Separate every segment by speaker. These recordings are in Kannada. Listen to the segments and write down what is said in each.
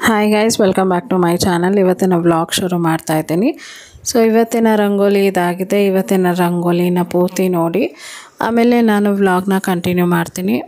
Speaker 1: Hi guys, welcome back to my channel. ಇವತ್ತಿನ ವ್ಲಾಗ್ ಶುರು ಮಾಡ್ತಾ ಇದ್ದೀನಿ. ಸೊ ಇವತ್ತಿನ ರಂಗೋಲಿ ಇದಾಗಿದೆ. ಇವತ್ತಿನ ರಂಗೋಲಿನ ಪೂರ್ತಿ ನೋಡಿ ಆಮೇಲೆ ನಾನು ವ್ಲಾಗ್ನ ಕಂಟಿನ್ಯೂ ಮಾಡ್ತೀನಿ.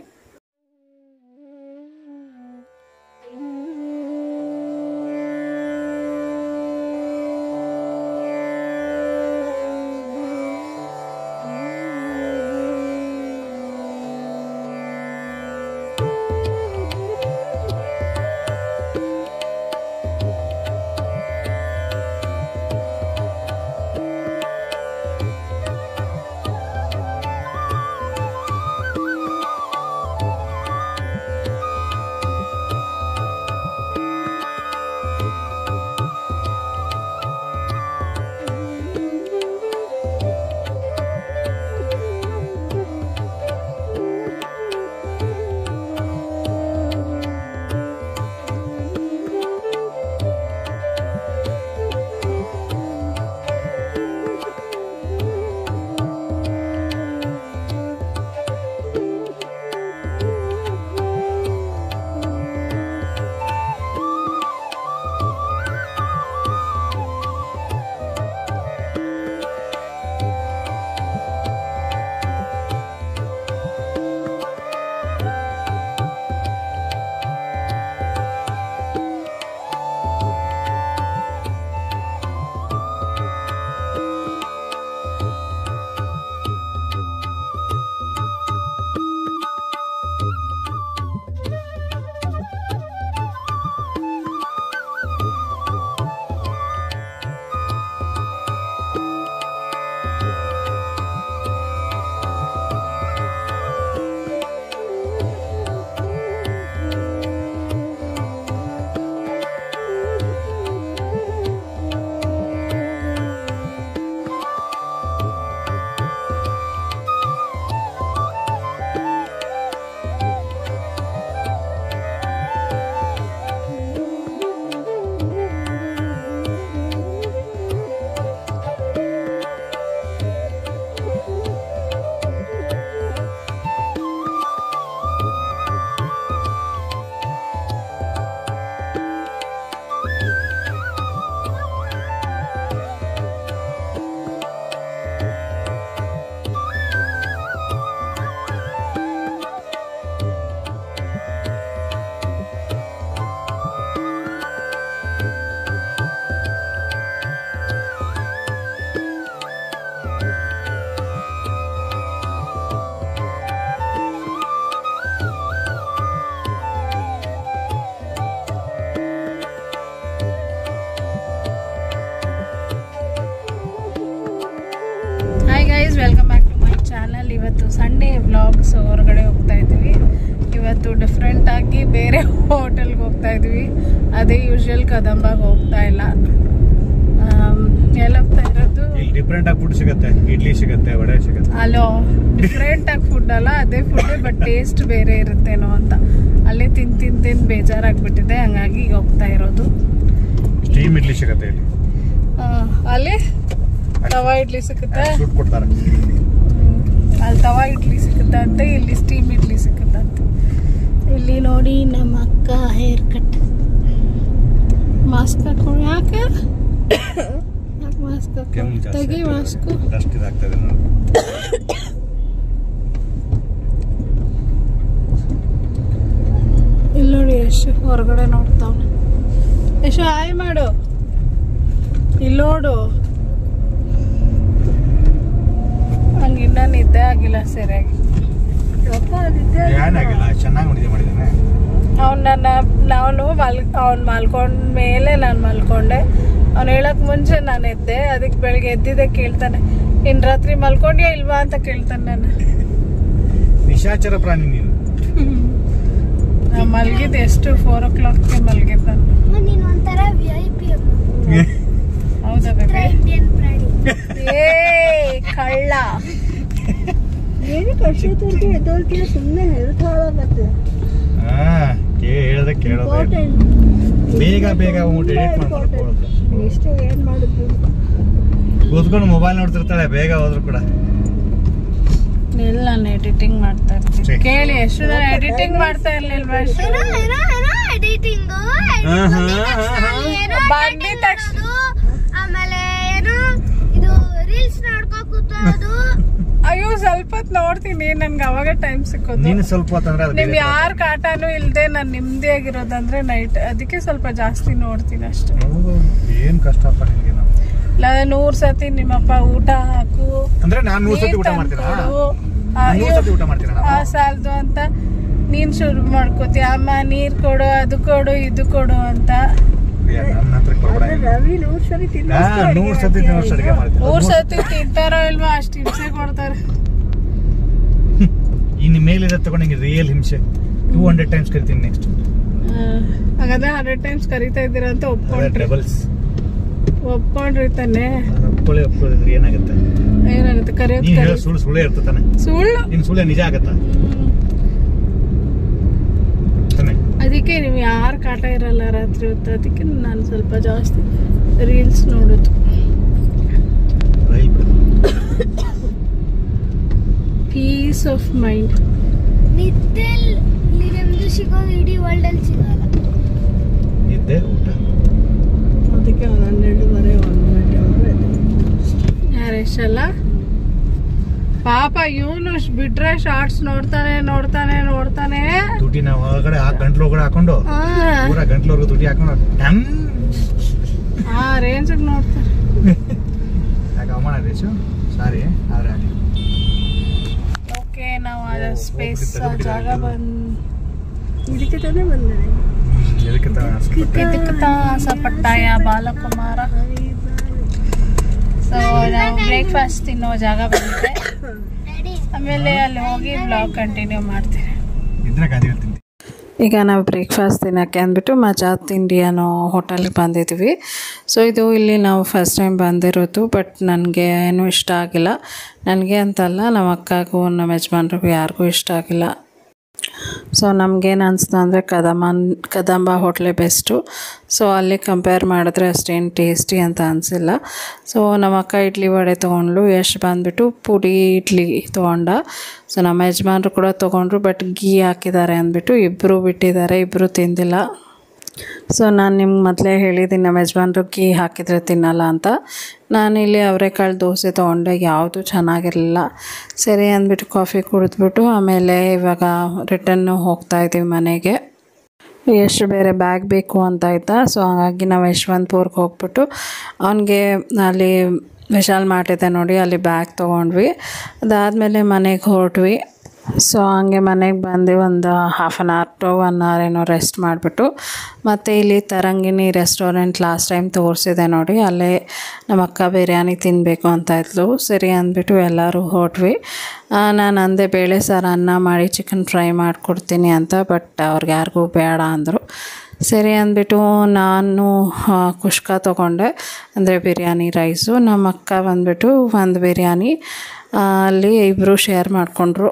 Speaker 1: Welcome back to my channel. ಇವತ್ತು ಸಂಡೇ ವ್ಲಾಗ್ಸ್ ಹೊರಗಡೆ ಹೋಗ್ತಾ ಇದ್ವಿ. ಇವತ್ತು ಡಿಫ್ರೆಂಟ್ ಆಗಿ ಬೇರೆ ಹೋಟೆಲ್ಗೆ ಹೋಗ್ತಾ ಇದ್ವಿ. ಅದೇ ಯೂಶುವಲ್ ಕದಂಬಾಗ ಹೋಗ್ತಾ ಇಲ್ಲ. ಎಲ್ಲ ಹೋಗ್ತಾ ಇರೋದು
Speaker 2: ಡಿಫ್ರೆಂಟ್ ಆಗಿ ಫುಡ್ ಸಿಗುತ್ತೆ. ಇಡ್ಲಿ ಸಿಗುತ್ತೆ, ವಡೆ ಸಿಗುತ್ತೆ.
Speaker 1: ಅಲ್ಲೋ ಡಿಫ್ರೆಂಟ್ ಆಗಿ ಫುಡ್ ಅಲ್ಲ, ಅದೇ ಫುಡ್ ಬಟ್ ಟೇಸ್ಟ್ ಬೇರೆ ಇರುತ್ತೇನೋ ಅಂತ ಅಲ್ಲೇ ತಿಂದು ಬೇಜಾರಾಗ್ಬಿಟ್ಟಿದೆ. ಹಂಗಾಗಿ ಈಗ ಹೋಗ್ತಾ ಇರೋದು.
Speaker 2: ಸ್ಟೀಮ್ ಇಡ್ಲಿ ಸಿಗುತ್ತೆ ಇಲ್ಲಿ.
Speaker 1: ಅಲ್ಲಿ ತವಾ ಇಡ್ಲಿ ಸಿಗುತ್ತೆ, ಅಲ್ಲಿ ತವಾ ಇಡ್ಲಿ ಸಿಕ್ಕುತ್ತಂತೆ, ಇಲ್ಲಿ ಸ್ಟೀಮ್ ಇಡ್ಲಿ ಸಿಕ್ಕುತ್ತಂತೆ. ಇಲ್ಲಿ ನೋಡಿ ನಮ್ಮ ಅಕ್ಕ ಹೇರ್ ಕಟ್. ಮಾಸ್ಕ್ ಹಾಕೊಂಡು ಯಾಕೆ ಮಾಸ್ಕ್ ಹಾಕೊಂಡು ತೆಗಿ ಮಾಸ್ಕು. ಇಲ್ಲಿ ನೋಡಿ ಯಶು ಹೊರಗಡೆ ನೋಡ್ತಾವ್. ಯಶು ಹಾಯ್ ಮಾಡು. ಇಲ್ಲಿ ನೋಡು, ಹಂಗಿನ್ನ ನಿದ್ದೆ ಆಗಿಲ್ಲ ಸರಿಯಾಗಿ. ಅವ್ನು ಮಲ್ಕೊಂಡ್ಮೇಲೆ ನಾನು ಮಲ್ಕೊಂಡೆ. ಅವ್ನು ಹೇಳಕ್ ಮುಂಚೆ ನಾನು ಎದ್ದೆ. ಅದಕ್ಕೆ ಬೆಳಿಗ್ಗೆ ಎದ್ದಿದ್ದೆ ಕೇಳ್ತಾನೆ, ಇನ್ ರಾತ್ರಿ ಮಲ್ಕೊಂಡ್ಯಾ ಇಲ್ವಾ ಅಂತ ಕೇಳ್ತಾನೆ. ನಾನು
Speaker 2: ನಿಶಾಚರ ಪ್ರಾಣಿ ನೀನು.
Speaker 1: ನಾ ಮಲ್ಗಿದ್ದು ಎಷ್ಟು 4 o'clock ಮಲ್ಗಿದ್ದ. ಹೌದಾ ಬೇಬಿ? ಏ ಕಳ್ಳ,
Speaker 3: ಏನಕ್ಕೆ ಅಷ್ಟೊತ್ತಿಗೆ ಎದ್ದೋಳ್ತೀಯ? ಸುಮ್ಮನೆ ಹೆಲ್ತ್ ಹಾಳಾಗತ್ತೆ.
Speaker 2: ಹೇಳದೆ ಕೇಳೋದು. ಬೇಗ ಬೇಗ
Speaker 3: ಇಷ್ಟು ಏನ್ ಮಾಡಿದ್ರು
Speaker 2: ಕೂತ್ಕೊಂಡು ಮೊಬೈಲ್ ನೋಡ್ತಿರ್ತಾಳೆ. ಬೇಗ ಹೋದ್ರು ಕೂಡ
Speaker 1: ಇಲ್ಲ, ನಾನು ಎಡಿಟಿಂಗ್ ಮಾಡ್ತಾ ಇರ್ತೀನಿ. ಕೇಳಿ, ಎಷ್ಟು ನಾನು ಎಡಿಟಿಂಗ್ ಮಾಡ್ತಾ ಇರ್ಲಿಲ್ವಾ?
Speaker 4: ಎಡಿಟಿಂಗ್ ಆಮೇಲೆ ಏನು ಇದು ರೀಲ್ಸ್ ನೋಡ್ಕೋ ಕೂತೋದು.
Speaker 1: ಅಯ್ಯೋ ಸ್ವಲ್ಪ ಹೊತ್ತು ನೋಡ್ತೀನಿ, ನನ್ಗೆ ಅವಾಗ ಟೈಮ್ ಸಿಕ್ಕೋದು.
Speaker 2: ನೀನು ಸ್ವಲ್ಪ ಹೊತ್ತಂದ್ರೆ
Speaker 1: ನಿಮ್ ಯಾರ ಕಾಟನೂ ಇಲ್ದೆ ನಾನು ನಿಮ್ದೇ ಆಗಿರೋದಂದ್ರೆ ನೈಟ್, ಅದಕ್ಕೆ ಸ್ವಲ್ಪ ಜಾಸ್ತಿ ನೋಡ್ತೀನಿ ಅಷ್ಟೇ.
Speaker 2: ಏನ್ ಕಷ್ಟಪ್ಪ ನಿನ್ಗೆ. ನಾವು
Speaker 1: 100 ಸತಿ ನಿಮ್ಮಪ್ಪ ಊಟ ಹಾಕು
Speaker 2: ಅಂದ್ರೆ ನಾನು 100 ಸತಿ ಊಟ ಮಾಡ್ತೀನಿ,
Speaker 1: ಆ ಸಾಲದು ಅಂತ ನೀನ್ ಶುರು ಮಾಡ್ಕೋತಿ. ಅಮ್ಮ ನೀರ್ ಕೊಡು, ಅದು ಕೊಡು, ಇದು ಕೊಡು ಅಂತ.
Speaker 3: ರವಿ 100 ಸರಿ ತಿನ್ನ
Speaker 1: 100 ಸತಿ ತಿಂತಾರೋ ಇಲ್ವಾ ಅಷ್ಟು ಹಿಂಸೆ ಕೊಡ್ತಾರೆ.
Speaker 2: ಇನ್ನು ಮೇಲಿರೋ ತಗೊಂಡು ರಿಯಲ್ ಹಿಂಸೆ 200 ಟೈಮ್ಸ್ ಕರಿತೀನಿ ನೆಕ್ಸ್ಟ್.
Speaker 1: ಹಾಗಾದ್ರೆ 100 ಟೈಮ್ಸ್ ಕರಿತಾ ಇದ್ದೀರಾ ಅಂತ ಒಪ್ಕೊಂಡ್ರಿ ತಾನೆ.
Speaker 2: ಒಪ್ಕೊಳ್ಳಿದ್ರೆ ಏನಾಗುತ್ತೆ ಕರೆಯೋದು ಸುಳ್ಳು ಇರ್ತತಾನೆ. ಸುಳ್ಳು ನಿಜ ಆಗತ್ತ.
Speaker 1: ಅದಕ್ಕೆ ನೀವು ಯಾರು ಕಾಟ ಇರಲ್ಲ ರಾತ್ರಿ ಹೊತ್ತು, ಅದಕ್ಕೆ ನಾನು ಸ್ವಲ್ಪ ಜಾಸ್ತಿ ರೀಲ್ಸ್ ನೋಡೋದು. Piece of mind.
Speaker 4: ನಿದ್ದೆಲ್ ನಿಮ್ದು ಸಿಗೋದು ಇಡೀ ವರ್ಲ್ಡ್ ಅಲ್ಲಿ ಸಿಗಲ್ಲ.
Speaker 2: ನಿದ್ದೆ ಊಟ
Speaker 3: ಅದಕ್ಕೆ 12:30 1 ಗಂಟೆ
Speaker 1: ಯಾರೆಷ್ಟಲ್ಲ ಪಾಪ ಇವನು ಬಿಟ್ರೆ ಶಾರ್ಟ್ಸ್ ನೋಡ್ತಾನೆ.
Speaker 2: ತುಟಿ ನಾವು ಒಳಗಡೆ ಗಂಟ್ಲು ಒಳಗಡೆ ಹಾಕೊಂಡು ಪೂರ ಗಂಟ್ಲವರೆಗೂ ತುಟಿ ಹಾಕೊಂಡು
Speaker 1: ರೇಂಜ್ ನೋಡ್ತಾರೆ.
Speaker 2: ಯಾಕೆ ಅವಮಾನ ರೇಸು ಸಾರಿ ಆದ್ರೆ
Speaker 1: ಓಕೆ ನಾವು ಆ ಸ್ಪೇಸ್ ಜಾಗ
Speaker 3: ಇದಕ್ಕೆ ತಾನೇ ಬಂದೆ.
Speaker 1: ಇದಕ್ಕೆ ಆಸಪಟ್ಟಾಯ ಬಾಲಕುಮಾರ. ಸೊ ನಾವು ಬ್ರೇಕ್ಫಾಸ್ಟ್ ತಿನ್ನೋ ಜಾಗ ಬಂದಿದೆ, ಆಮೇಲೆ ಅಲ್ಲಿ ಹೋಗಿ ಬ್ಲಾಗ್ ಕಂಟಿನ್ಯೂ ಮಾಡ್ತೀವಿ. ಈಗ ನಾವು ಬ್ರೇಕ್ಫಾಸ್ಟ್ ತಿನ್ನೋಕ್ಕೆ ಅಂದ್ಬಿಟ್ಟು ಮಜಾತ್ ಇಂಡಿಯನ್ ಹೋಟೆಲ್ಗೆ ಬಂದಿದ್ವಿ. ಸೊ ಇದು ಇಲ್ಲಿ ನಾವು ಫಸ್ಟ್ ಟೈಮ್ ಬಂದಿರೋದು, ಬಟ್ ನನಗೆ ಏನೂ ಇಷ್ಟ ಆಗಿಲ್ಲ. ನನಗೆ ಅಂತಲ್ಲ, ನಮ್ಮ ಅಕ್ಕಗೂ ನಮ್ಮ ಯಜಮಾನ್ರಿಗೂ ಯಾರಿಗೂ ಇಷ್ಟ ಆಗಿಲ್ಲ. ಸೊ ನಮಗೇನು ಅನಿಸ್ತು ಅಂದರೆ ಕದಂಬ ಹೋಟ್ಲೇ ಬೆಸ್ಟು. ಸೊ ಅಲ್ಲಿ ಕಂಪೇರ್ ಮಾಡಿದ್ರೆ ಅಷ್ಟೇನು ಟೇಸ್ಟಿ ಅಂತ ಅನಿಸಿಲ್ಲ. ಸೊ ನಮ್ಮ ಅಕ್ಕ ಇಡ್ಲಿ ವಡೆ ತೊಗೊಂಡ್ಲು, ಎಷ್ಟು ಬಂದುಬಿಟ್ಟು ಪುಡಿ ಇಡ್ಲಿ ತೊಗೊಂಡ. ಸೊ ನಮ್ಮ ಯಜಮಾನ್ರು ಕೂಡ ತೊಗೊಂಡ್ರು, ಬಟ್ ಗೀ ಹಾಕಿದ್ದಾರೆ ಅಂದ್ಬಿಟ್ಟು ಇಬ್ಬರು ಬಿಟ್ಟಿದ್ದಾರೆ, ಇಬ್ಬರು ತಿಂದಿಲ್ಲ. ಸೊ ನಾನು ನಿಮ್ಗೆ ಮೊದಲೇ ಹೇಳಿದ್ದೀನಿ ನಮ್ಮ ಯಜಮಾನ್ರು ಗೀ ಹಾಕಿದರೆ ತಿನ್ನಲ್ಲ ಅಂತ. ನಾನಿಲ್ಲಿ ಅವರೆಕಾಳು ದೋಸೆ ತೊಗೊಂಡೆ, ಯಾವುದು ಚೆನ್ನಾಗಿರಲಿಲ್ಲ. ಸರಿ ಅಂದ್ಬಿಟ್ಟು ಕಾಫಿ ಕುಡಿದ್ಬಿಟ್ಟು ಆಮೇಲೆ ಇವಾಗ ರಿಟರ್ನು ಹೋಗ್ತಾಯಿದ್ದೀವಿ ಮನೆಗೆ. ಎಷ್ಟು ಬೇರೆ ಬ್ಯಾಗ್ ಬೇಕು ಅಂತ ಆಯಿತಾ. ಸೊ ಹಾಗಾಗಿ ನಾವು ಯಶವಂತಪುರ್ಗೆ ಹೋಗ್ಬಿಟ್ಟು ಅವನಿಗೆ ಅಲ್ಲಿ ವಿಶಾಲ್ ಮಾರ್ಟ್ ಇದೆ ನೋಡಿ, ಅಲ್ಲಿ ಬ್ಯಾಗ್ ತೊಗೊಂಡ್ವಿ. ಅದಾದಮೇಲೆ ಮನೆಗೆ ಹೊರಟ್ವಿ. ಸೊ ಹಂಗೆ ಮನೆಗೆ ಬಂದು ಒಂದು 1/2 hour to 1 hour ಏನೋ ರೆಸ್ಟ್ ಮಾಡಿಬಿಟ್ಟು ಮತ್ತು ಇಲ್ಲಿ ತರಂಗಿಣಿ ರೆಸ್ಟೋರೆಂಟ್ ಲಾಸ್ಟ್ ಟೈಮ್ ತೋರಿಸಿದೆ ನೋಡಿ, ಅಲ್ಲೇ ನಮ್ಮ ಅಕ್ಕ ಬಿರಿಯಾನಿ ತಿನ್ನಬೇಕು ಅಂತ ಇದ್ಲು. ಸರಿ ಅಂದ್ಬಿಟ್ಟು ಎಲ್ಲರೂ ಹೊರಟ್ವಿ. ನಾನು ಅಂದೆ ಬೇಳೆ ಸಾರು ಅನ್ನ ಮಾಡಿ ಚಿಕನ್ ಫ್ರೈ ಮಾಡಿಕೊಡ್ತೀನಿ ಅಂತ, ಬಟ್ ಅವ್ರಿಗೆ ಯಾರಿಗೂ ಬೇಡ ಅಂದರು. ಸರಿ ಅಂದ್ಬಿಟ್ಟು ನಾನು ಕುಷ್ಕ ತೊಗೊಂಡೆ, ಅಂದರೆ ಬಿರಿಯಾನಿ ರೈಸು. ನಮ್ಮ ಅಕ್ಕ ಬಂದುಬಿಟ್ಟು ಒಂದು ಬಿರಿಯಾನಿ, ಅಲ್ಲಿ ಇಬ್ಬರು ಶೇರ್ ಮಾಡಿಕೊಂಡ್ರು.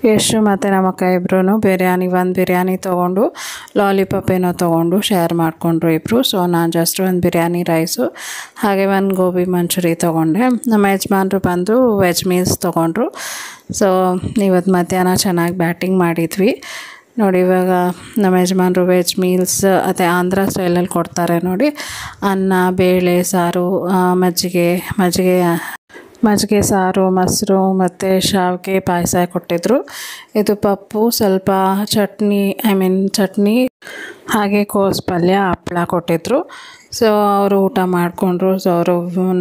Speaker 1: ಯಶು ಮತ್ತು ನಮ್ಮ ಅಕ್ಕ ಇಬ್ಬರೂ ಒಂದು ಬಿರಿಯಾನಿ ತೊಗೊಂಡು ಲಾಲಿಪಾಪ್ ಏನೋ ತೊಗೊಂಡು ಶೇರ್ ಮಾಡಿಕೊಂಡ್ರು ಇಬ್ಬರು. ಸೊ ನಾನು ಜಸ್ಟ್ ಒಂದು ಬಿರಿಯಾನಿ ರೈಸು ಹಾಗೆ ಒಂದು ಗೋಬಿ ಮಂಚೂರಿ ತೊಗೊಂಡೆ. ನಮ್ಮ ಯಜಮಾನ್ರು ಬಂದು ವೆಜ್ ಮೀಲ್ಸ್ ತೊಗೊಂಡ್ರು. ಸೊ ಇವತ್ತು ಮಧ್ಯಾಹ್ನ ಚೆನ್ನಾಗಿ ಬ್ಯಾಟಿಂಗ್ ಮಾಡಿದ್ವಿ ನೋಡಿ. ಇವಾಗ ನಮ್ಮ ಯಜಮಾನ್ರು ವೆಜ್ ಮೀಲ್ಸ್ ಅದೇ ಆಂಧ್ರ ಸ್ಟೈಲಲ್ಲಿ ಕೊಡ್ತಾರೆ ನೋಡಿ, ಅನ್ನ, ಬೇಳೆ ಸಾರು, ಮಜ್ಜಿಗೆ ಸಾರು, ಮೊಸರು ಮತ್ತು ಶಾವಿಗೆ ಪಾಯಸ ಕೊಟ್ಟಿದ್ದರು. ಇದು ಪಪ್ಪು, ಸ್ವಲ್ಪ ಚಟ್ನಿ ಹಾಗೆ ಕೋಸು ಪಲ್ಯ, ಹಪ್ಪಳ ಕೊಟ್ಟಿದ್ದರು. ಸೊ ಅವರು ಊಟ ಮಾಡಿಕೊಂಡ್ರು. ಸೊ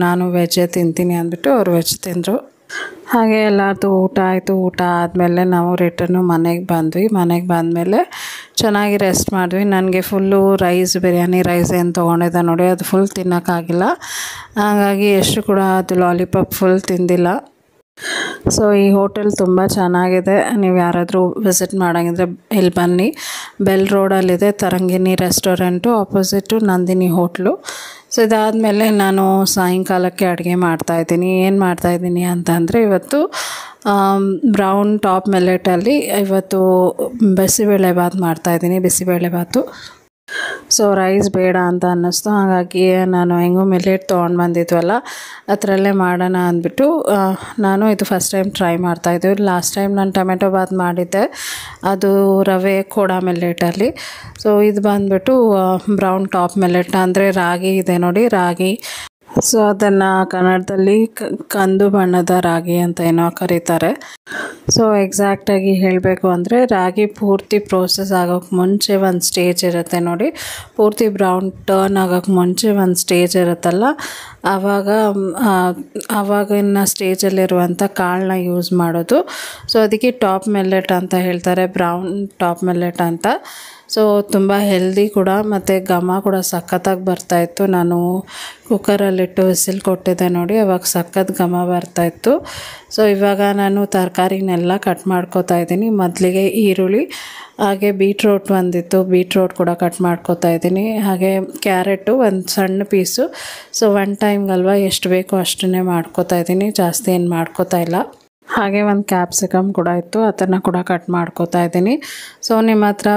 Speaker 1: ನಾನು ವೆಜ್ಜೇ ತಿಂತೀನಿ ಅಂದ್ಬಿಟ್ಟು ಅವರು ವೆಜ್ ತಿಂದರು. ಹಾಗೆ ಎಲ್ಲರದು ಊಟ ಆಯಿತು. ಊಟ ಆದಮೇಲೆ ನಾವು ರಿಟರ್ನು ಮನೆಗೆ ಬಂದ್ವಿ. ಮನೆಗೆ ಬಂದಮೇಲೆ ಚೆನ್ನಾಗಿ ರೆಸ್ಟ್ ಮಾಡಿದ್ವಿ. ನನಗೆ ಫುಲ್ಲು ಬಿರಿಯಾನಿ ರೈಸ್ ಏನು ತೊಗೊಂಡಿದ್ದೆ ನೋಡಿ, ಅದು ಫುಲ್ ತಿನ್ನೋಕ್ಕಾಗಿಲ್ಲ. ಹಾಗಾಗಿ ಎಷ್ಟು ಕೂಡ ಅದು ಲಾಲಿಪಾಪ್ ಫುಲ್ ತಿಂದಿಲ್ಲ. ಸೊ ಈ ಹೋಟೆಲ್ ತುಂಬ ಚೆನ್ನಾಗಿದೆ, ನೀವು ಯಾರಾದರೂ ವಿಸಿಟ್ ಮಾಡೋಂಗಿದ್ರೆ ಇಲ್ಲಿ ಬನ್ನಿ. ಬೆಲ್ ರೋಡಲ್ಲಿದೆ Tarangini restaurant, opposite Nandini hotel. So ಇದಾದಮೇಲೆ ನಾನು ಸಾಯಂಕಾಲಕ್ಕೆ ಅಡುಗೆ ಮಾಡ್ತಾಯಿದ್ದೀನಿ. ಏನು ಮಾಡ್ತಾಯಿದ್ದೀನಿ ಅಂತಂದರೆ ಇವತ್ತು ಬ್ರೌನ್ ಟಾಪ್ ಮಿಲ್ಲೆಟಲ್ಲಿ ಇವತ್ತು ಬಿಸಿಬೇಳೆ ಬಾತ್ ಮಾಡ್ತಾಯಿದ್ದೀನಿ. ಬಿಸಿಬೇಳೆ ಬಾತು. ಸೊ ರೈಸ್ ಬೇಡ ಅಂತ ಅನ್ನಿಸ್ತು. ಹಾಗಾಗಿ ನಾನು ಹೆಂಗೋ ಮಿಲ್ಲೆಟ್ ತೊಗೊಂಡು ಬಂದಿದ್ವಲ್ಲ ಅದರಲ್ಲೇ ಮಾಡೋಣ ಅಂದ್ಬಿಟ್ಟು ನಾನು ಇದು ಫಸ್ಟ್ ಟೈಮ್ ಟ್ರೈ ಮಾಡ್ತಾಯಿದ್ದೆ. ಲಾಸ್ಟ್ ಟೈಮ್ ನಾನು ಟೊಮೆಟೊ ಬಾತ್ ಮಾಡಿದ್ದೆ, ಅದು ರವೆ ಕೋಡಾ ಮಿಲ್ಲೆಟಲ್ಲಿ. ಸೊ ಇದು ಬಂದ್ಬಿಟ್ಟು ಬ್ರೌನ್ ಟಾಪ್ ಮಿಲ್ಲೆಟ್, ಅಂದರೆ ರಾಗಿ ಇದೆ ನೋಡಿ, ರಾಗಿ. ಸೊ ಅದನ್ನು ಕನ್ನಡದಲ್ಲಿ ಕಂದು ಬಣ್ಣದ ರಾಗಿ ಅಂತ ಏನೋ ಕರೀತಾರೆ. ಸೊ ಎಕ್ಸಾಕ್ಟಾಗಿ ಹೇಳಬೇಕು ಅಂದರೆ ರಾಗಿ ಪೂರ್ತಿ ಪ್ರೋಸೆಸ್ ಆಗೋಕ್ಕೆ ಮುಂಚೆ ಒಂದು ಸ್ಟೇಜ್ ಇರುತ್ತೆ ನೋಡಿ, ಪೂರ್ತಿ ಬ್ರೌನ್ ಟರ್ನ್ ಆಗೋಕ್ಕೆ ಮುಂಚೆ ಒಂದು ಸ್ಟೇಜ್ ಇರುತ್ತಲ್ಲ, ಆವಾಗಿನ ಸ್ಟೇಜಲ್ಲಿರುವಂಥ ಕಾಳನ್ನ ಯೂಸ್ ಮಾಡೋದು. ಸೊ ಅದಕ್ಕೆ ಟಾಪ್ ಮಿಲ್ಲೆಟ್ ಅಂತ ಹೇಳ್ತಾರೆ, ಬ್ರೌನ್ ಟಾಪ್ ಮಿಲ್ಲೆಟ್ ಅಂತ. ಸೊ ತುಂಬ ಹೆಲ್ದಿ ಕೂಡ, ಮತ್ತು ಘಮ ಕೂಡ ಸಖತ್ತಾಗಿ ಬರ್ತಾಯಿತ್ತು. ನಾನು ಕುಕ್ಕರಲ್ಲಿಟ್ಟು ವಿಸಿಲ್ ಕೊಟ್ಟಿದ್ದೆ ನೋಡಿ, ಅವಾಗ ಸಖತ್ ಘಮ ಬರ್ತಾಯಿತ್ತು. ಸೊ ಇವಾಗ ನಾನು ತರಕಾರಿನೆಲ್ಲ ಕಟ್ ಮಾಡ್ಕೋತಾ ಇದ್ದೀನಿ. ಮೊದಲಿಗೆ ಈರುಳ್ಳಿ, ಹಾಗೆ ಬೀಟ್ರೋಟ್ ಒಂದಿತ್ತು, ಬೀಟ್ರೋಟ್ ಕೂಡ ಕಟ್ ಮಾಡ್ಕೋತಾ ಇದ್ದೀನಿ. ಹಾಗೆ ಕ್ಯಾರೆಟು ಒಂದು ಸಣ್ಣ ಪೀಸು. ಸೊ ಒನ್ ಟೈಮ್ಗಲ್ವ ಎಷ್ಟು ಬೇಕೋ ಅಷ್ಟನ್ನೇ ಮಾಡ್ಕೋತಾ ಇದ್ದೀನಿ, ಜಾಸ್ತಿ ಏನು ಮಾಡ್ಕೋತಾ ಇಲ್ಲ. ಹಾಗೆ ಒಂದು ಕ್ಯಾಪ್ಸಿಕಮ್ ಕೂಡ ಇತ್ತು, ಅದನ್ನು ಕೂಡ ಕಟ್ ಮಾಡ್ಕೋತಾ ಇದ್ದೀನಿ. ಸೊ ನಿಮ್ಮ ಹತ್ರ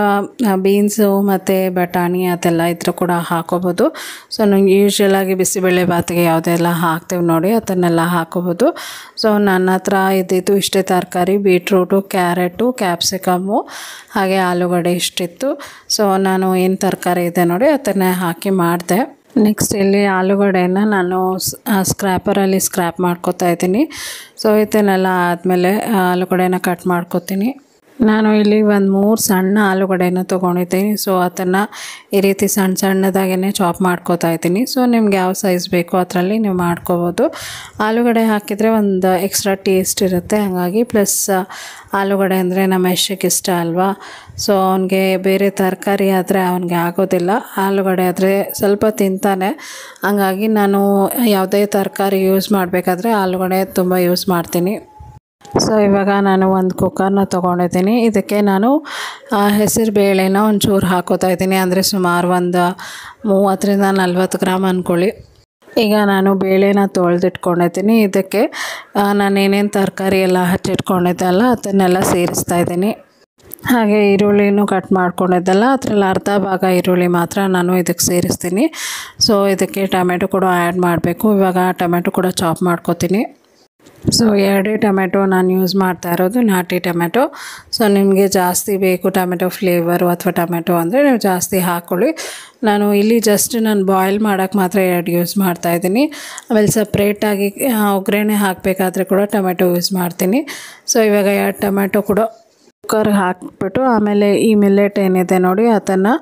Speaker 1: ಬೀನ್ಸು ಮತ್ತು ಬಟಾಣಿ ಅದೆಲ್ಲ ಇದ್ರೂ ಕೂಡ ಹಾಕೋಬೋದು. ಸೊ ನಾವು ಯೂಶ್ವಲಾಗಿ ಬಿಸಿಬೇಳೆ ಬಾತಿಗೆ ಯಾವುದೆಲ್ಲ ಹಾಕ್ತೀವಿ ನೋಡಿ ಅದನ್ನೆಲ್ಲ ಹಾಕೋಬೋದು. ಸೊ ನನ್ನ ಹತ್ರ ಇದ್ದಿದ್ದು ಇಷ್ಟೇ ತರಕಾರಿ, ಬೀಟ್ರೂಟು, ಕ್ಯಾರೆಟು, ಕ್ಯಾಪ್ಸಿಕಮ್ಮು, ಹಾಗೆ ಆಲೂಗಡ್ಡೆ ಇಷ್ಟಿತ್ತು. ಸೊ ನಾನು ಏನು ತರಕಾರಿ ಇದೆ ನೋಡಿ ಅದನ್ನೇ ಹಾಕಿ ಮಾಡಿದೆ. ನೆಕ್ಸ್ಟ್ ಇಲ್ಲಿ ಆಲೂಗಡ್ಡೆನ ನಾನು ಸ್ಕ್ರ್ಯಾಪರಲ್ಲಿ ಸ್ಕ್ರ್ಯಾಪ್ ಮಾಡ್ಕೋತಾ ಇದ್ದೀನಿ. ಸೊ ಇದನ್ನೆಲ್ಲ ಆದಮೇಲೆ ಆಲೂಗಡ್ಡೆನ ಕಟ್ ಮಾಡ್ಕೋತೀನಿ. ನಾನು ಇಲ್ಲಿ ಒಂದು 3 ಸಣ್ಣ ಆಲೂಗಡ್ಡೆನ ತೊಗೊಂಡಿದ್ದೀನಿ. ಸೊ ಅದನ್ನು ಈ ರೀತಿ ಸಣ್ಣದಾಗೇ ಚಾಪ್ ಮಾಡ್ಕೋತಾ ಇದ್ದೀನಿ. ಸೊ ನಿಮ್ಗೆ ಯಾವ ಸೈಜ್ ಬೇಕೋ ಅದರಲ್ಲಿ ನೀವು ಮಾಡ್ಕೋಬೋದು. ಆಲೂಗಡ್ಡೆ ಹಾಕಿದರೆ ಒಂದು ಎಕ್ಸ್ಟ್ರಾ ಟೇಸ್ಟ್ ಇರುತ್ತೆ, ಹಾಗಾಗಿ ಪ್ಲಸ್ ಆಲೂಗಡ್ಡೆ ಅಂದರೆ ನಮ್ಮ ಯಶಕ್ಕೆ ಇಷ್ಟ ಅಲ್ವಾ. ಸೊ ಅವನಿಗೆ ಬೇರೆ ತರಕಾರಿ ಆದರೆ ಅವನಿಗೆ ಆಗೋದಿಲ್ಲ, ಆಲೂಗಡ್ಡೆ ಆದರೆ ಸ್ವಲ್ಪ ತಿಂತಾನೆ. ಹಂಗಾಗಿ ನಾನು ಯಾವುದೇ ತರಕಾರಿ ಯೂಸ್ ಮಾಡಬೇಕಾದ್ರೆ ಆಲೂಗಡ್ಡೆ ತುಂಬ ಯೂಸ್ ಮಾಡ್ತೀನಿ. ಸೊ ಇವಾಗ ನಾನು ಒಂದು ಕುಕ್ಕರ್ನ ತೊಗೊಂಡಿದ್ದೀನಿ. ಇದಕ್ಕೆ ನಾನು ಹೆಸರು ಬೇಳೆನ ಒಂಚೂರು ಹಾಕೋತಾ ಇದ್ದೀನಿ, ಅಂದರೆ ಸುಮಾರು ಒಂದು 30-40 ಗ್ರಾಮ್ ಅಂದ್ಕೊಳ್ಳಿ. ಈಗ ನಾನು ಬೇಳೆನ ತೊಳೆದಿಟ್ಕೊಂಡಿದ್ದೀನಿ. ಇದಕ್ಕೆ ನಾನೇನೇನು ತರಕಾರಿ ಎಲ್ಲ ಹಚ್ಚಿಟ್ಕೊಂಡಿದ್ದೆ ಅಲ್ಲ ಅದನ್ನೆಲ್ಲ ಸೇರಿಸ್ತಾ ಇದ್ದೀನಿ. ಹಾಗೆ ಈರುಳ್ಳಿನೂ ಕಟ್ ಮಾಡ್ಕೊಂಡಿದ್ದಲ್ಲ ಅದರಲ್ಲಿ ಅರ್ಧ ಭಾಗ ಈರುಳ್ಳಿ ಮಾತ್ರ ನಾನು ಇದಕ್ಕೆ ಸೇರಿಸ್ತೀನಿ. ಸೊ ಇದಕ್ಕೆ ಟೊಮೆಟೊ ಕೂಡ ಆ್ಯಡ್ ಮಾಡಬೇಕು. ಇವಾಗ ಟೊಮೆಟೊ ಕೂಡ ಚಾಪ್ ಮಾಡ್ಕೋತೀನಿ. ಸೊ 2 ಟೊಮೆಟೊ ನಾನು ಯೂಸ್ ಮಾಡ್ತಾ ಇರೋದು, ನಾಟಿ ಟೊಮೆಟೊ. ಸೊ ನಿಮಗೆ ಜಾಸ್ತಿ ಬೇಕು ಟೊಮೆಟೊ ಫ್ಲೇವರು ಅಥವಾ ಟೊಮೆಟೊ ಅಂದರೆ ನೀವು ಜಾಸ್ತಿ ಹಾಕ್ಕೊಳ್ಳಿ. ನಾನು ಇಲ್ಲಿ ಜಸ್ಟ್ ನಾನು ಬಾಯ್ಲ್ ಮಾಡೋಕ್ಕೆ ಮಾತ್ರ 2 ಯೂಸ್ ಮಾಡ್ತಾಯಿದ್ದೀನಿ. ಆಮೇಲೆ ಸಪ್ರೇಟಾಗಿ ಒಗ್ಗರಣೆ ಹಾಕಬೇಕಾದ್ರೆ ಕೂಡ ಟೊಮೆಟೊ ಯೂಸ್ ಮಾಡ್ತೀನಿ. ಸೊ ಇವಾಗ 2 ಟೊಮೆಟೊ ಕೂಡ ಕುಕ್ಕರ್ಗೆ ಹಾಕಿಬಿಟ್ಟು ಆಮೇಲೆ ಈ ಮಿಲ್ಲೆಟ್ ಏನಿದೆ ನೋಡಿ ಅದನ್ನು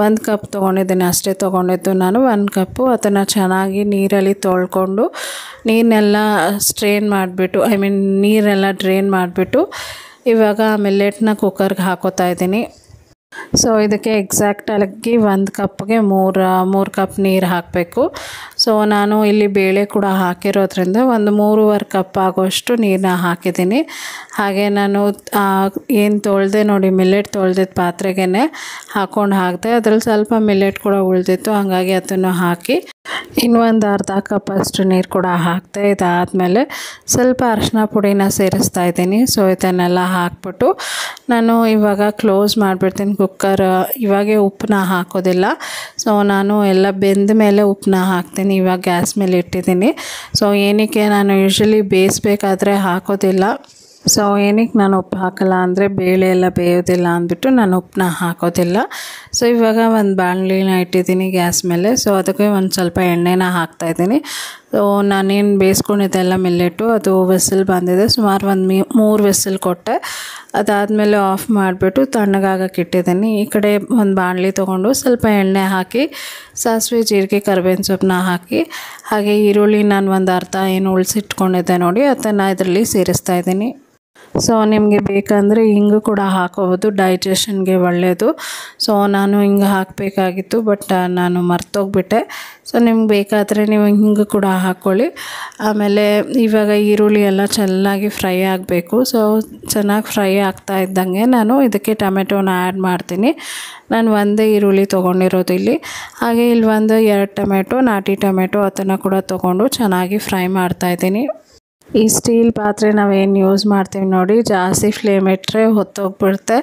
Speaker 1: 1 ಕಪ್ ತೊಗೊಂಡಿದ್ದೀನಿ, ಅಷ್ಟೇ ತೊಗೊಂಡಿದ್ದು ನಾನು 1 ಕಪ್ಪು. ಅದನ್ನು ಚೆನ್ನಾಗಿ ನೀರಲ್ಲಿ ತೊಳ್ಕೊಂಡು ನೀರನ್ನೆಲ್ಲ ಸ್ಟ್ರೇನ್ ಮಾಡಿಬಿಟ್ಟು ನೀರೆಲ್ಲ ಡ್ರೈನ್ ಮಾಡಿಬಿಟ್ಟು ಇವಾಗ ಮಿಲ್ಲೆಟ್ನ ಕುಕ್ಕರ್ಗೆ ಹಾಕೋತಾ ಇದ್ದೀನಿ. ಸೊ ಇದಕ್ಕೆ ಎಕ್ಸಾಕ್ಟಾಗಿ 1 ಕಪ್ಗೆ 3 ಕಪ್ ನೀರು ಹಾಕಬೇಕು. ಸೊ ನಾನು ಇಲ್ಲಿ ಬೇಳೆ ಕೂಡ ಹಾಕಿರೋದ್ರಿಂದ ಒಂದು 3.5 ಕಪ್ ಆಗೋಷ್ಟು ನೀರನ್ನ ಹಾಕಿದ್ದೀನಿ. ಹಾಗೆ ನಾನು ಏನು ತೊಳೆದೆ ನೋಡಿ ಮಿಲ್ಲೆಟ್ ತೊಳೆದಿದ್ದ ಪಾತ್ರೆಗೇ ಹಾಕಿದೆ. ಅದರಲ್ಲಿ ಸ್ವಲ್ಪ ಮಿಲ್ಲೆಟ್ ಕೂಡ ಉಳಿದಿತ್ತು, ಹಾಗಾಗಿ ಅದನ್ನು ಹಾಕಿ ಇನ್ನೊಂದು ಅರ್ಧ ಕಪ್ ಅಷ್ಟು ನೀರು ಕೂಡ ಹಾಕಿದೆ. ಇದಾದಮೇಲೆ ಸ್ವಲ್ಪ ಅರಿಶಿನ ಪುಡಿನ ಸೇರಿಸ್ತಾ ಇದ್ದೀನಿ. ಸೊ ಇದನ್ನೆಲ್ಲ ಹಾಕ್ಬಿಟ್ಟು ನಾನು ಇವಾಗ ಕ್ಲೋಸ್ ಮಾಡಿಬಿಡ್ತೀನಿ ಕುಕ್ಕರ್. ಇವಾಗೆ ಉಪ್ಪನ್ನ ಹಾಕೋದಿಲ್ಲ. ಸೊ ನಾನು ಎಲ್ಲ ಬೆಂದ ಮೇಲೆ ಉಪ್ಪನ್ನ ಹಾಕ್ತೀನಿ. ಇವಾಗ ಗ್ಯಾಸ್ ಮೇಲೆ ಇಟ್ಟಿದ್ದೀನಿ. ಸೊ ಏನಕ್ಕೆ ನಾನು ಯೂಶ್ವಲಿ ಬೇಯಿಸ್ಬೇಕಾದ್ರೆ ಹಾಕೋದಿಲ್ಲ. ಸೊ ಏನಕ್ಕೆ ನಾನು ಉಪ್ಪು ಹಾಕಲ್ಲ ಅಂದರೆ ಬೇಳೆ ಎಲ್ಲ ಬೇಯೋದಿಲ್ಲ ಅಂದ್ಬಿಟ್ಟು ನಾನು ಉಪ್ಪನ್ನ ಹಾಕೋದಿಲ್ಲ. ಸೊ ಇವಾಗ ಒಂದು ಬಾಣಲಿನ ಇಟ್ಟಿದ್ದೀನಿ ಗ್ಯಾಸ್ ಮೇಲೆ. ಸೊ ಅದಕ್ಕೆ ಒಂದು ಸ್ವಲ್ಪ ಎಣ್ಣೆನ ಹಾಕ್ತಾಯಿದ್ದೀನಿ. ಸೊ ನಾನೇನು ಬೇಯಿಸ್ಕೊಂಡಿದ್ದೆಲ್ಲ ಮಿಲ್ಲೆಟು ಅದು ವಿಸಿಲ್ ಬಂದಿದೆ, ಸುಮಾರು ಒಂದು 3 ವಿಸಿಲ್ ಕೊಟ್ಟೆ. ಅದಾದಮೇಲೆ ಆಫ್ ಮಾಡಿಬಿಟ್ಟು ತಣ್ಣಗಾಗಕ್ಕೆ ಇಟ್ಟಿದ್ದೀನಿ. ಈ ಕಡೆ ಒಂದು ಬಾಣಲಿ ತೊಗೊಂಡು ಸ್ವಲ್ಪ ಎಣ್ಣೆ ಹಾಕಿ ಸಾಸಿವೆ ಜೀರಿಗೆ ಕರಿಬೇವಿನ ಸೊಪ್ಪನ್ನ ಹಾಕಿ ಹಾಗೆ ಈರುಳ್ಳಿ ನಾನು ಒಂದು ಅರ್ಧ ಏನು ಉಳಿಸಿಟ್ಕೊಂಡಿದ್ದೆ ನೋಡಿ ಅದನ್ನು ಇದರಲ್ಲಿ ಸೇರಿಸ್ತಾ ಇದ್ದೀನಿ. ಸೊ ನಿಮಗೆ ಬೇಕಂದರೆ ಹಿಂಗು ಕೂಡ ಹಾಕೋಬೋದು, ಡೈಜೆಷನ್ಗೆ ಒಳ್ಳೆಯದು. ಸೊ ನಾನು ಹಿಂಗೆ ಹಾಕಬೇಕಾಗಿತ್ತು, ಬಟ್ ನಾನು ಮರ್ತೋಗ್ಬಿಟ್ಟೆ. ಸೊ ನಿಮ್ಗೆ ಬೇಕಾದರೆ ನೀವು ಹಿಂಗೆ ಕೂಡ ಹಾಕ್ಕೊಳ್ಳಿ. ಆಮೇಲೆ ಇವಾಗ ಈರುಳ್ಳಿ ಎಲ್ಲ ಚೆನ್ನಾಗಿ ಫ್ರೈ ಆಗಬೇಕು. ಸೊ ಚೆನ್ನಾಗಿ ಫ್ರೈ ಆಗ್ತಾ ಇದ್ದಂಗೆ ನಾನು ಇದಕ್ಕೆ ಟೊಮೆಟೊನ ಆ್ಯಡ್ ಮಾಡ್ತೀನಿ. ನಾನು ಒಂದೇ ಈರುಳ್ಳಿ ತೊಗೊಂಡಿರೋದು ಇಲ್ಲಿ. ಹಾಗೆ ಇಲ್ಲಿ 2 ಟೊಮೆಟೊ, ನಾಟಿ ಟೊಮೆಟೊ ಅದನ್ನು ಕೂಡ ತೊಗೊಂಡು ಚೆನ್ನಾಗಿ ಫ್ರೈ ಮಾಡ್ತಾಯಿದ್ದೀನಿ. ಈ ಸ್ಟೀಲ್ ಪಾತ್ರೆ ನಾವೇನು ಯೂಸ್ ಮಾಡ್ತೀವಿ ನೋಡಿ, ಜಾಸ್ತಿ ಫ್ಲೇಮ್ ಇಟ್ಟರೆ ಹೊತ್ತೋಗ್ಬಿಡುತ್ತೆ,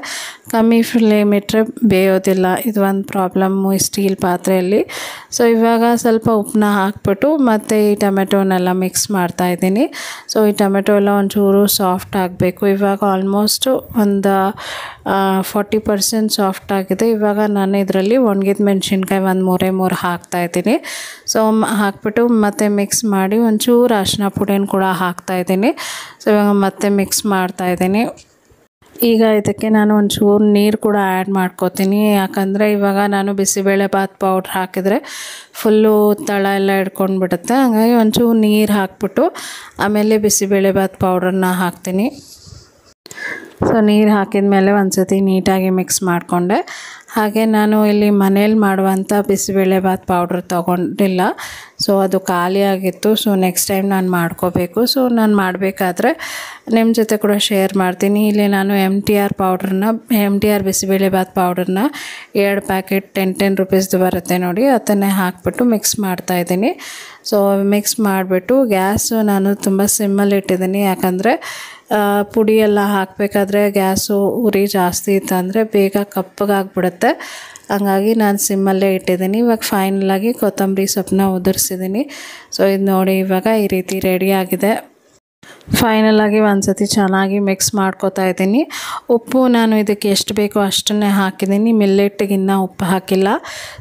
Speaker 1: ಕಮ್ಮಿ ಫ್ಲೇಮ್ ಇಟ್ಟರೆ ಬೇಯೋದಿಲ್ಲ. ಇದು ಒಂದು ಪ್ರಾಬ್ಲಮ್ಮು ಈ ಸ್ಟೀಲ್ ಪಾತ್ರೆಯಲ್ಲಿ. ಸೊ ಇವಾಗ ಸ್ವಲ್ಪ ಉಪ್ಪನ್ನ ಹಾಕ್ಬಿಟ್ಟು ಮತ್ತು ಈ ಟೊಮೆಟೊನೆಲ್ಲ ಮಿಕ್ಸ್ ಮಾಡ್ತಾಯಿದ್ದೀನಿ. ಸೊ ಈ ಟೊಮೆಟೊ ಎಲ್ಲ ಒಂಚೂರು ಸಾಫ್ಟ್ ಆಗಬೇಕು. ಇವಾಗ ಆಲ್ಮೋಸ್ಟು ಒಂದು 40% ಸಾಫ್ಟ್ ಆಗಿದೆ. ಇವಾಗ ನಾನು ಇದರಲ್ಲಿ ಒಣಗಿದ ಮೆಣಸಿನ್ಕಾಯಿ ಒಂದು 3 ಹಾಕ್ತಾಯಿದ್ದೀನಿ. ಸೊ ಹಾಕ್ಬಿಟ್ಟು ಮತ್ತೆ ಮಿಕ್ಸ್ ಮಾಡಿ ಒಂಚೂರು ಅರಿಶಿನ ಪುಡಿನ ಕೂಡ ಹಾಕ್ತಾಯಿದ್ದೀನಿ. ಸೊ ಇವಾಗ ಮತ್ತೆ ಮಿಕ್ಸ್ ಮಾಡ್ತಾಯಿದ್ದೀನಿ. ಈಗ ಇದಕ್ಕೆ ನಾನು ಒಂಚೂರು ನೀರು ಕೂಡ ಆ್ಯಡ್ ಮಾಡ್ಕೋತೀನಿ, ಯಾಕಂದರೆ ಇವಾಗ ನಾನು ಬಿಸಿಬೇಳೆಬಾತ್ ಪೌಡ್ರ್ ಹಾಕಿದರೆ ಫುಲ್ಲು ತಳ ಎಲ್ಲ ಹಿಡ್ಕೊಂಡ್ಬಿಡುತ್ತೆ. ಹಾಗಾಗಿ ಒಂಚೂರು ನೀರು ಹಾಕ್ಬಿಟ್ಟು ಆಮೇಲೆ ಬಿಸಿಬೇಳೆಬಾತ್ ಪೌಡ್ರನ್ನ ಹಾಕ್ತೀನಿ. ಸೊ ನೀರು ಹಾಕಿದ ಮೇಲೆ ಒಂದು ಸತಿ ನೀಟಾಗಿ ಮಿಕ್ಸ್ ಮಾಡಿಕೊಂಡೆ. ಹಾಗೆ ನಾನು ಇಲ್ಲಿ ಮನೇಲಿ ಮಾಡುವಂಥ ಬಿಸಿಬೇಳೆಬಾತ್ ಪೌಡ್ರ್ ತೊಗೊಂಡಿಲ್ಲ. ಸೊ ಅದು ಖಾಲಿಯಾಗಿತ್ತು. ಸೊ ನೆಕ್ಸ್ಟ್ ಟೈಮ್ ನಾನು ಮಾಡ್ಕೋಬೇಕು. ಸೊ ನಾನು ಮಾಡಬೇಕಾದ್ರೆ ನಿಮ್ಮ ಜೊತೆ ಕೂಡ ಶೇರ್ ಮಾಡ್ತೀನಿ. ಇಲ್ಲಿ ನಾನು MTR ಬಿಸಿಬೇಳೆಬಾತ್ ಪೌಡ್ರನ್ನ 2 ಪ್ಯಾಕೆಟ್ 10 ರೂಪೀಸ್ದು ಬರುತ್ತೆ ನೋಡಿ, ಅದನ್ನೇ ಹಾಕ್ಬಿಟ್ಟು ಮಿಕ್ಸ್ ಮಾಡ್ತಾಯಿದ್ದೀನಿ. ಸೊ ಮಿಕ್ಸ್ ಮಾಡಿಬಿಟ್ಟು ಗ್ಯಾಸು ನಾನು ತುಂಬ ಸಿಮ್ಮಲ್ಲಿ ಇಟ್ಟಿದ್ದೀನಿ, ಯಾಕಂದರೆ ಪುಡಿ ಎಲ್ಲ ಹಾಕಬೇಕಾದ್ರೆ ಗ್ಯಾಸು ಉರಿ ಜಾಸ್ತಿ ಇತ್ತಂದರೆ ಬೇಗ ಕಪ್ಪಗಾಗ್ಬಿಡುತ್ತೆ. ಹಂಗಾಗಿ ನಾನು ಸಿಮ್ಮಲ್ಲೇ ಇಟ್ಟಿದ್ದೀನಿ. ಇವಾಗ ಫೈನಲಾಗಿ ಕೊತ್ತಂಬರಿ ಸೊಪ್ಪನ್ನ ಉದುರಿಸಿದ್ದೀನಿ. ಸೊ ಇದು ನೋಡಿ ಇವಾಗ ಈ ರೀತಿ ರೆಡಿಯಾಗಿದೆ. ಫೈನಲಾಗಿ ಒಂದು ಸತಿ ಚೆನ್ನಾಗಿ ಮಿಕ್ಸ್ ಮಾಡ್ಕೋತಾ ಇದ್ದೀನಿ. ಉಪ್ಪು ನಾನು ಇದಕ್ಕೆ ಎಷ್ಟು ಬೇಕೋ ಅಷ್ಟನ್ನೇ ಹಾಕಿದ್ದೀನಿ, ಮಿಲ್ಲೆಟ್ಟಿಗಿನ್ನ ಉಪ್ಪು ಹಾಕಿಲ್ಲ.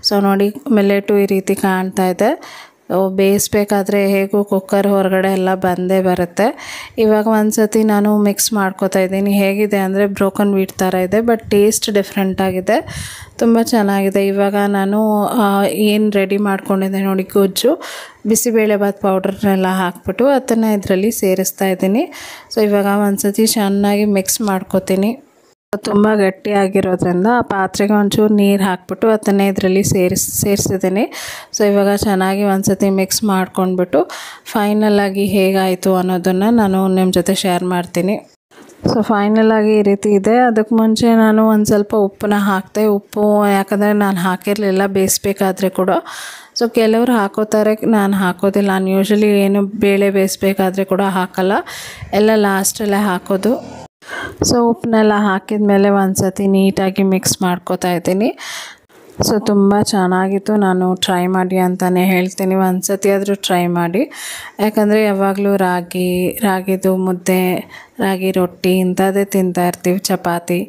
Speaker 1: ಸೊ ನೋಡಿ ಮಿಲ್ಲೆಟು ಈ ರೀತಿ ಕಾಣ್ತಾ ಇದೆ. ಬೇಯಿಸ್ಬೇಕಾದ್ರೆ ಹೇಗೂ ಕುಕ್ಕರ್ ಹೊರಗಡೆ ಎಲ್ಲ ಬಂದೇ ಬರುತ್ತೆ. ಇವಾಗ ಒಂದು ಸತಿ ನಾನು ಮಿಕ್ಸ್ ಮಾಡ್ಕೋತಾ ಇದ್ದೀನಿ. ಹೇಗಿದೆ ಅಂದರೆ ಬ್ರೋಕನ್ ವೀಟ್ ಥರ ಇದೆ, ಬಟ್ ಟೇಸ್ಟ್ ಡಿಫ್ರೆಂಟಾಗಿದೆ, ತುಂಬ ಚೆನ್ನಾಗಿದೆ. ಇವಾಗ ನಾನು ಏನು ರೆಡಿ ಮಾಡ್ಕೊಂಡಿದ್ದೆ ನೋಡಿ ಗೊಜ್ಜು, ಬಿಸಿಬೇಳೆಬಾತ್ ಪೌಡ್ರನ್ನೆಲ್ಲ ಹಾಕ್ಬಿಟ್ಟು ಅದನ್ನು ಇದರಲ್ಲಿ ಸೇರಿಸ್ತಾ ಇದ್ದೀನಿ. ಸೊ ಇವಾಗ ಒಂದು ಸತಿ ಚೆನ್ನಾಗಿ ಮಿಕ್ಸ್ ಮಾಡ್ಕೋತೀನಿ. ತುಂಬ ಗಟ್ಟಿಯಾಗಿರೋದ್ರಿಂದ ಆ ಪಾತ್ರೆಗೆ ಒಂಚೂರು ನೀರು ಹಾಕ್ಬಿಟ್ಟು ಅದನ್ನೇ ಇದರಲ್ಲಿ ಸೇರಿಸಿದ್ದೀನಿ. ಸೊ ಇವಾಗ ಚೆನ್ನಾಗಿ ಒಂದು ಸತಿ ಮಿಕ್ಸ್ ಮಾಡ್ಕೊಂಡ್ಬಿಟ್ಟು ಫೈನಲಾಗಿ ಹೇಗಾಯಿತು ಅನ್ನೋದನ್ನು ನಾನು ನಿಮ್ಮ ಜೊತೆ ಶೇರ್ ಮಾಡ್ತೀನಿ. ಸೊ ಫೈನಲಾಗಿ ಈ ರೀತಿ ಇದೆ. ಅದಕ್ಕೆ ಮುಂಚೆ ನಾನು ಒಂದು ಸ್ವಲ್ಪ ಉಪ್ಪನ್ನ ಹಾಕ್ತೆ. ಉಪ್ಪು ಯಾಕಂದರೆ ನಾನು ಹಾಕಿರಲಿಲ್ಲ ಬೇಯಿಸ್ಬೇಕಾದ್ರೆ ಕೂಡ. ಸೊ ಕೆಲವರು ಹಾಕೋತಾರೆ, ನಾನು ಹಾಕೋದಿಲ್ಲ. ನಾನು ಯೂಶ್ವಲಿ ಏನು ಬೇಳೆ ಬೇಯಿಸ್ಬೇಕಾದ್ರೆ ಕೂಡ ಹಾಕಲ್ಲ, ಎಲ್ಲ ಲಾಸ್ಟಲ್ಲೇ ಹಾಕೋದು. ಸೊ ಉಪ್ಪನ್ನೆಲ್ಲ ಹಾಕಿದ ಮೇಲೆ ಒಂದು ಸತಿ ನೀಟಾಗಿ ಮಿಕ್ಸ್ ಮಾಡ್ಕೋತಾ ಇದ್ದೀನಿ. ಸೊ ತುಂಬ ಚೆನ್ನಾಗಿತ್ತು. ನಾನು ಟ್ರೈ ಮಾಡಿ ಅಂತಲೇ ಹೇಳ್ತೀನಿ, ಒಂದು ಸತಿ ಆದರೂ ಟ್ರೈ ಮಾಡಿ. ಯಾಕಂದರೆ ಯಾವಾಗಲೂ ರಾಗಿದು ಮುದ್ದೆ, ರಾಗಿ ರೊಟ್ಟಿ ಇಂಥದ್ದೇ ತಿಂತಾಯಿರ್ತೀವಿ, ಚಪಾತಿ.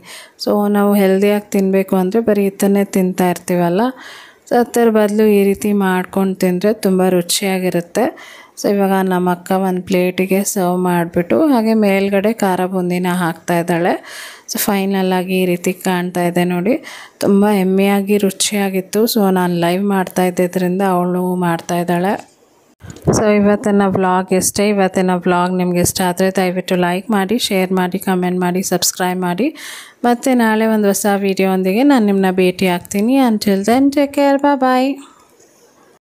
Speaker 1: ಸೊ ನಾವು ಹೆಲ್ದಿಯಾಗಿ ತಿನ್ನಬೇಕು ಅಂದರೆ ಬರೀ ಇದನ್ನೇ ತಿಂತಾಯಿರ್ತೀವಲ್ಲ. ಸೊ ಅದರ ಬದಲು ಈ ರೀತಿ ಮಾಡ್ಕೊಂಡು ತಿಂದರೆ ತುಂಬ ರುಚಿಯಾಗಿರುತ್ತೆ. ಸೊ ಇವಾಗ ನಮ್ಮ ಅಕ್ಕ ಒಂದು ಪ್ಲೇಟಿಗೆ ಸರ್ವ್ ಮಾಡಿಬಿಟ್ಟು ಹಾಗೆ ಮೇಲ್ಗಡೆ ಖಾರ ಬೂಂದಿನ ಹಾಕ್ತಾಯಿದ್ದಾಳೆ. ಸೊ ಫೈನಲಾಗಿ ಈ ರೀತಿ ಕಾಣ್ತಾ ಇದೆ ನೋಡಿ, ತುಂಬ ಯಮ್ಮಿಯಾಗಿ ರುಚಿಯಾಗಿತ್ತು. ಸೊ ನಾನು ಲೈವ್ ಮಾಡ್ತಾಯಿದ್ದರಿಂದ ಅವಳು ಮಾಡ್ತಾಯಿದ್ದಾಳೆ. ಸೊ ಇವತ್ತಿನ ವ್ಲಾಗ್ ಇಷ್ಟೇ. ಇವತ್ತಿನ ವ್ಲಾಗ್ ನಿಮಗೆ ಇಷ್ಟ ಆದರೆ ದಯವಿಟ್ಟು ಲೈಕ್ ಮಾಡಿ, ಶೇರ್ ಮಾಡಿ, ಕಮೆಂಟ್ ಮಾಡಿ, ಸಬ್ಸ್ಕ್ರೈಬ್ ಮಾಡಿ. ಮತ್ತು ನಾಳೆ ಒಂದು ಹೊಸ ವೀಡಿಯೋ ಒಂದಿಗೆ ನಾನು ನಿಮ್ಮನ್ನ ಭೇಟಿ ಆಗ್ತೀನಿ. ಅಂಟಿಲ್ ದೆನ್ ಟೇಕ್ ಕೇರ್, ಬಾಯ್.